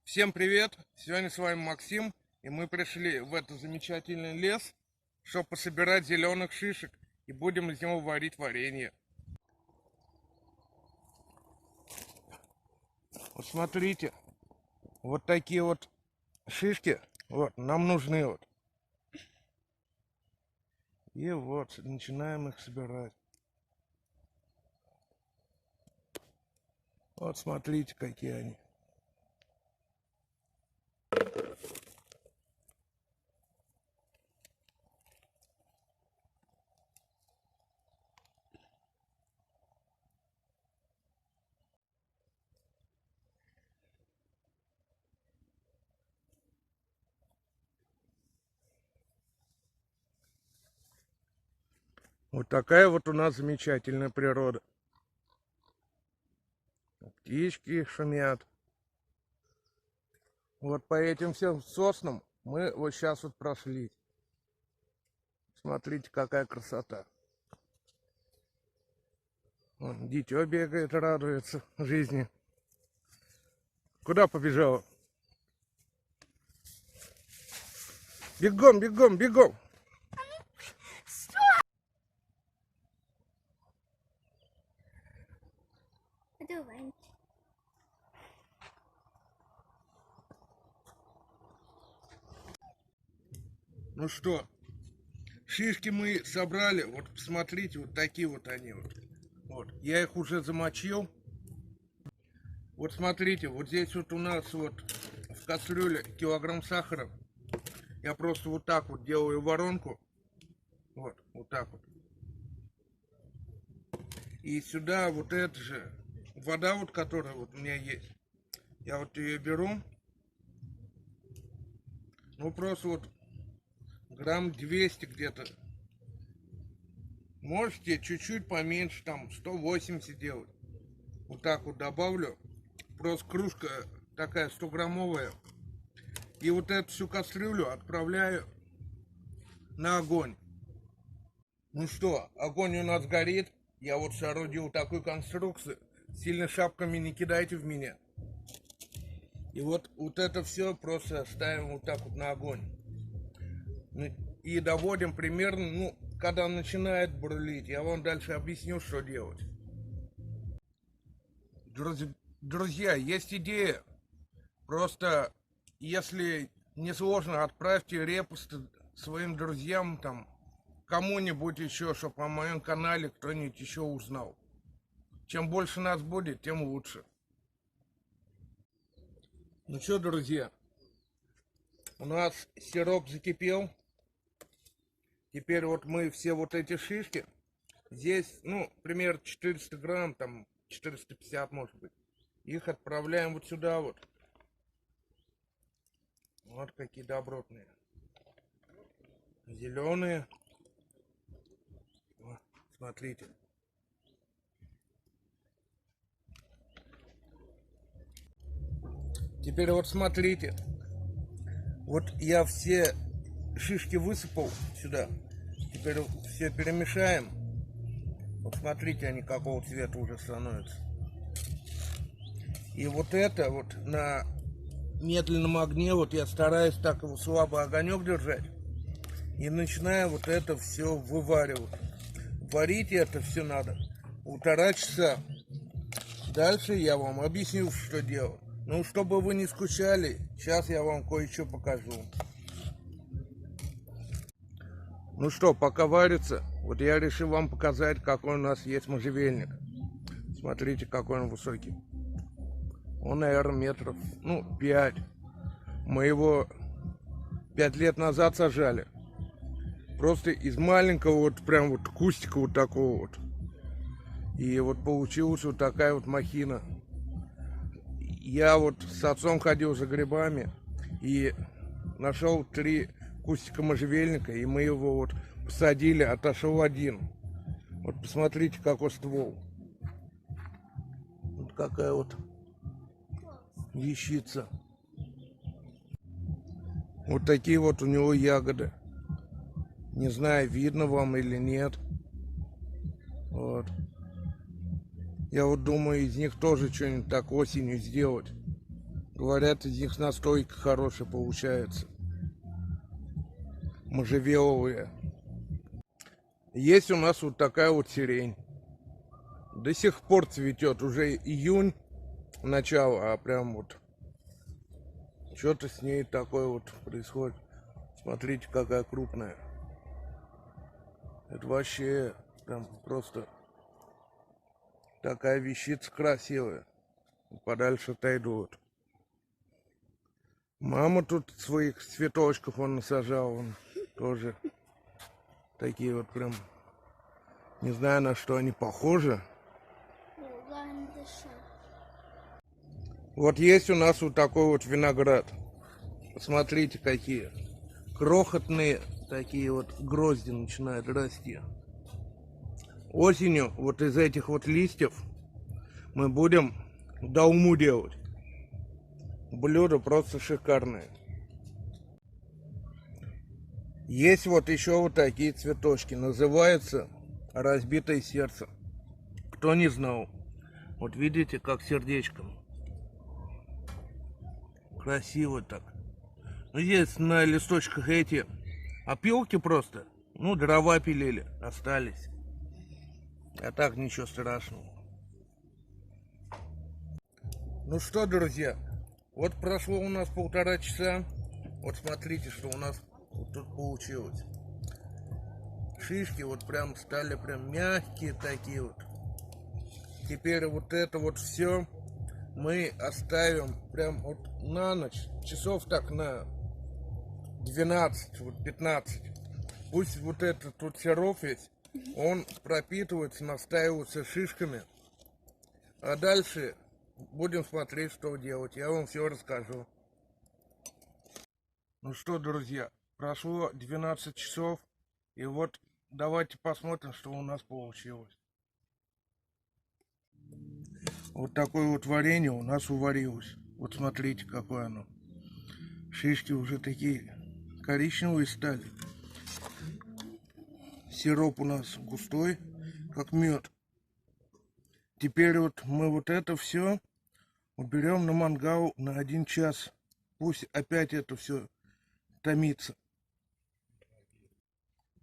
Всем привет! Сегодня с вами Максим, и мы пришли в этот замечательный лес, чтобы пособирать зеленых шишек, и будем из него варить варенье. Вот смотрите, вот такие вот шишки, вот, нам нужны вот. И вот, начинаем их собирать. Вот смотрите, какие они. Вот такая вот у нас замечательная природа. Птички шумят. Вот по этим всем соснам мы вот сейчас вот прошли. Смотрите, какая красота. Вон, дитё бегает, радуется жизни. Куда побежала? Бегом, бегом, бегом! Давай. Ну что, шишки мы собрали. Вот посмотрите, вот такие вот они вот. Вот, я их уже замочил. Вот смотрите, вот здесь вот у нас вот в кастрюле килограмм сахара. Я просто вот так вот делаю воронку. Вот, вот так вот. И сюда вот эта же вода, вот которая вот у меня есть. Я вот ее беру. Ну просто вот грамм 200 где-то. Можете чуть-чуть поменьше, там 180 делать. Вот так вот добавлю. Просто кружка такая 100-граммовая. И вот эту всю кастрюлю отправляю на огонь. Ну что, огонь у нас горит. Я вот соорудил такую конструкцию. Сильно шапками не кидайте в меня. И вот это все просто ставим вот так вот на огонь. И доводим примерно, ну, когда начинает бурлить. Я вам дальше объясню, что делать. Друзья, есть идея. Просто, если не сложно, отправьте репосты своим друзьям, там, кому-нибудь еще, чтобы о моем канале кто-нибудь еще узнал. Чем больше нас будет, тем лучше. Ну что, друзья, у нас сироп закипел. Теперь вот мы все вот эти шишки, здесь, ну, примерно 400 грамм, там, 450 может быть, их отправляем вот сюда вот. Вот какие добротные. Зеленые. Вот, смотрите. Теперь вот смотрите. Вот я все шишки высыпал сюда. Теперь все перемешаем. Вот смотрите, они какого цвета уже становятся. И вот это вот на медленном огне, вот я стараюсь так его слабый огонек держать. И начинаю вот это все вываривать. Варить это все надо 1,5 часа. Дальше я вам объясню, что делать. Ну, чтобы вы не скучали, сейчас я вам кое-что покажу. Ну что, пока варится, вот я решил вам показать, какой у нас есть можжевельник. Смотрите, какой он высокий. Он, наверное, метров, ну, 5. Мы его 5 лет назад сажали. Просто из маленького вот прям вот кустика вот такого вот. И вот получилась вот такая вот махина. Я вот с отцом ходил за грибами и нашел 3 кустика можжевельника, и мы его вот посадили, отошел один. Вот посмотрите, какой ствол. Вот какая вот вещица. Вот такие вот у него ягоды. Не знаю, видно вам или нет. Вот. Я вот думаю, из них тоже что-нибудь так осенью сделать. Говорят, из них настойка хорошая получается. Можжевеловые. Есть у нас вот такая вот сирень. До сих пор цветет. Уже июнь, начало, а прям вот что-то с ней такое вот происходит. Смотрите, какая крупная. Это вообще прям просто такая вещица красивая. Подальше отойдут. Мама тут своих цветочков он насажал, он тоже такие вот прям, не знаю, на что они похожи. Вот есть у нас вот такой вот виноград. Посмотрите, какие крохотные такие вот грозди начинают расти. Осенью вот из этих вот листьев мы будем долму делать. Блюдо просто шикарное. Есть вот еще вот такие цветочки. Называются разбитое сердце. Кто не знал. Вот видите, как сердечком. Красиво так. Ну, здесь на листочках эти опилки просто. Ну, дрова пилили, остались. А так ничего страшного. Ну что, друзья, вот прошло у нас 1,5 часа. Вот смотрите, что у нас вот тут получилось. Шишки вот прям стали прям мягкие такие вот. Теперь вот это вот все мы оставим прям вот на ночь, часов так на 12, вот 15. Пусть вот этот вот сироп весь, он пропитывается, настаивается шишками. А дальше будем смотреть, что делать. Я вам все расскажу. Ну что, друзья, прошло 12 часов. И вот давайте посмотрим, что у нас получилось. Вот такое вот варенье у нас уварилось. Вот смотрите, какое оно. Шишки уже такие коричневые стали. Сироп у нас густой, как мед. Теперь вот мы вот это все уберем на мангал на 1 час. Пусть опять это все томится.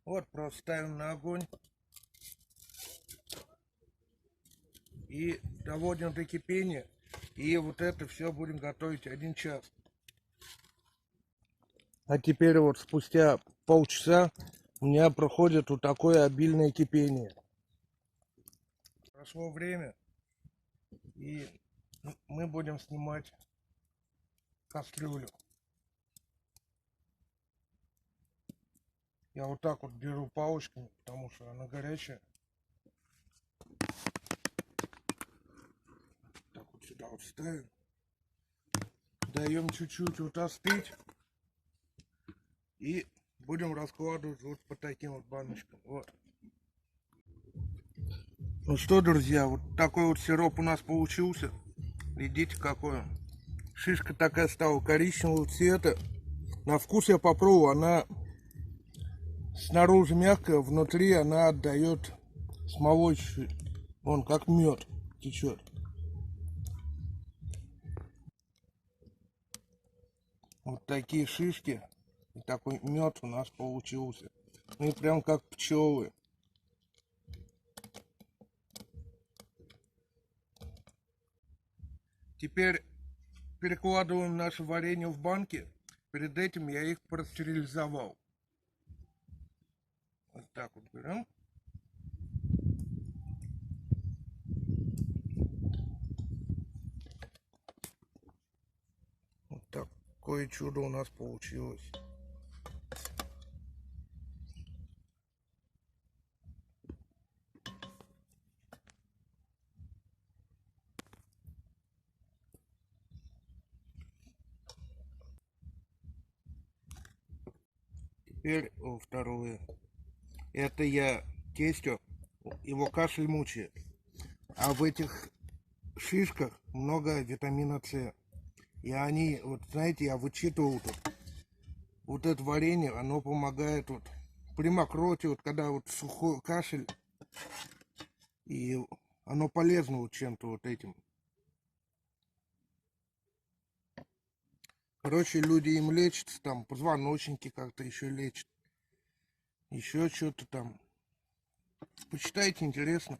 Вот просто ставим на огонь. И доводим до кипения. И вот это все будем готовить 1 час. А теперь вот спустя полчаса у меня проходит вот такое обильное кипение. Прошло время. И мы будем снимать кастрюлю. Я вот так вот беру палочками, потому что она горячая. Так вот сюда вот ставим. Даем чуть-чуть вот остыть. И будем раскладывать вот по таким вот баночкам. Вот. Ну что, друзья, вот такой вот сироп у нас получился. Видите, какой он. Шишка такая стала коричневого цвета. На вкус я попробовал, она снаружи мягкая, внутри она отдает смолой чуть-чуть. Вон как мед течет. Вот такие шишки и такой мед у нас получился. Ну и прям как пчелы. Теперь перекладываем наше варенье в банки. Перед этим я их простерилизовал. Вот так вот берем. Вот такое чудо у нас получилось. Теперь второе. Это я тестю, его кашель мучает. А в этих шишках много витамина С. И они, вот знаете, я вычитывал тут. Вот это варенье, оно помогает вот при мокроте, вот когда вот сухой кашель. И оно полезно вот чем-то вот этим. Короче, люди им лечатся, там позвоночники как-то еще лечат. Еще что-то там. Почитайте, интересно.